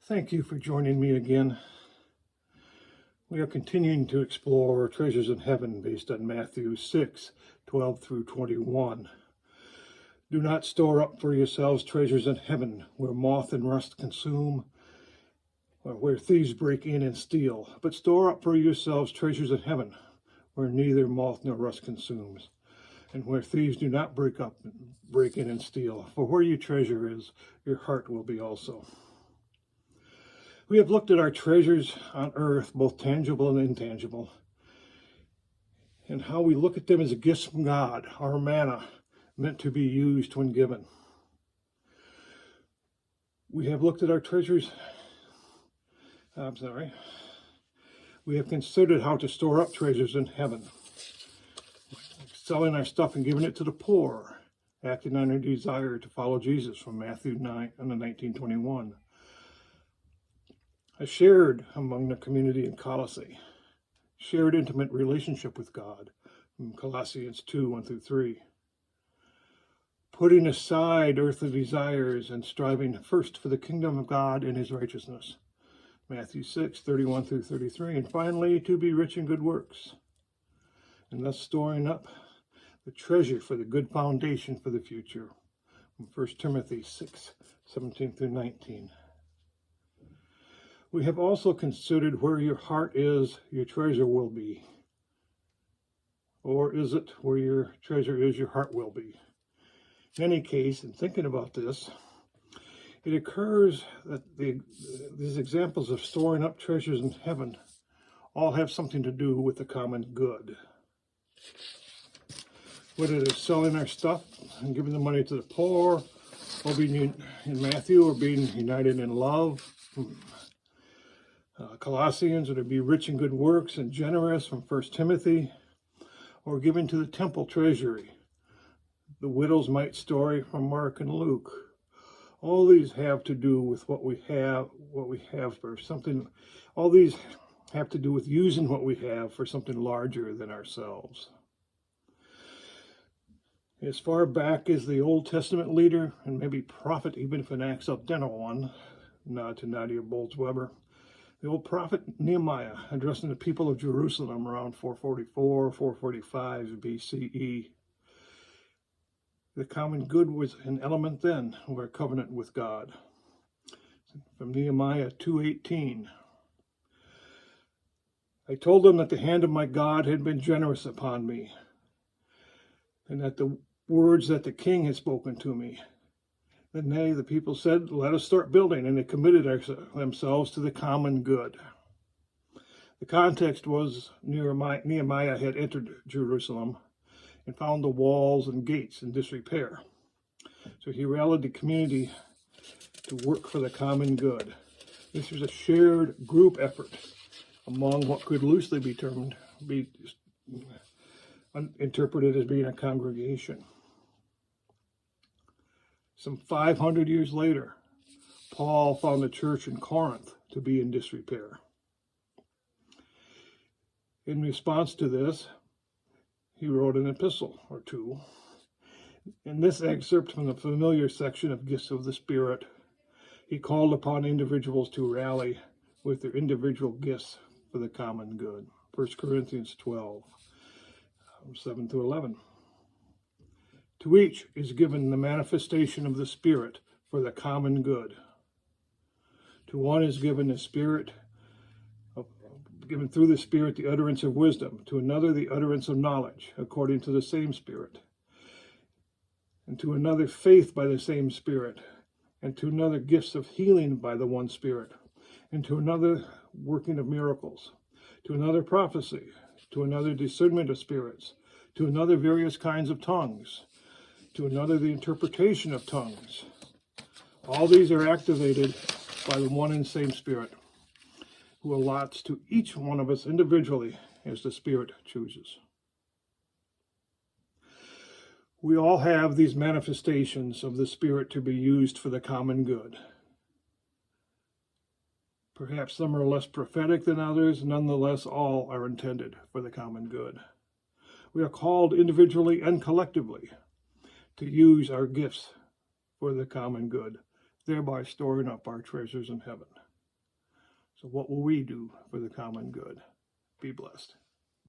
Thank you for joining me again. We are continuing to explore treasures in heaven based on Matthew 6:12 through 21. Do not store up for yourselves treasures in heaven, where moth and rust consume, or where thieves break in and steal. But store up for yourselves treasures in heaven, where neither moth nor rust consumes, and where thieves do not break in and steal. For where your treasure is, your heart will be also. We have looked at our treasures on earth, both tangible and intangible, and how we look at them as gifts from God, our manna, meant to be used when given. We have looked at our treasures, we have considered how to store up treasures in heaven, selling our stuff and giving it to the poor, acting on our desire to follow Jesus from Matthew 19:21. I shared among the community in Colossae, shared intimate relationship with God from Colossians 2:1 through 3. Putting aside earthly desires and striving first for the kingdom of God and his righteousness, Matthew 6:31 through 33. And finally, to be rich in good works, and thus storing up the treasure for the good foundation for the future, from 1 Timothy 6:17 through 19. We have also considered where your heart is, your treasure will be. Or is it where your treasure is, your heart will be? In any case, in thinking about this, it occurs that these examples of storing up treasures in heaven all have something to do with the common good. Whether they're selling our stuff and giving the money to the poor, or being in Matthew, or being united in love, Colossians, or to be rich in good works and generous from 1 Timothy, or giving to the temple treasury, the widow's mite story from Mark and Luke. All these have to do with what we have for something. All these have to do with using what we have for something larger than ourselves. As far back as the Old Testament leader, and maybe prophet, even if an accidental one, nod to Nadia Bolz-Weber, the old prophet Nehemiah, addressing the people of Jerusalem around 444, 445 BCE. The common good was an element then of our covenant with God. From Nehemiah 2:18. I told them that the hand of my God had been generous upon me, and that the words that the king had spoken to me. Then they, the people, said, let us start building, and they committed themselves to the common good. The context was Nehemiah had entered Jerusalem and found the walls and gates in disrepair. So he rallied the community to work for the common good. This was a shared group effort among what could loosely be interpreted as being a congregation. Some 500 years later, Paul found the church in Corinth to be in disrepair. In response to this, he wrote an epistle or two. In this excerpt from the familiar section of Gifts of the Spirit, he called upon individuals to rally with their individual gifts for the common good. 1 Corinthians 12, 7 through 11. To each is given the manifestation of the Spirit for the common good. To one is given the Spirit, given through the Spirit the utterance of wisdom, to another the utterance of knowledge, according to the same Spirit, and to another faith by the same Spirit, and to another gifts of healing by the one Spirit, and to another working of miracles, to another prophecy, to another discernment of spirits, to another various kinds of tongues, to another the interpretation of tongues. All these are activated by the one and same Spirit, who allots to each one of us individually as the Spirit chooses. We all have these manifestations of the Spirit to be used for the common good. Perhaps some are less prophetic than others, nonetheless all are intended for the common good. We are called individually and collectively to use our gifts for the common good, thereby storing up our treasures in heaven. So what will we do for the common good? Be blessed.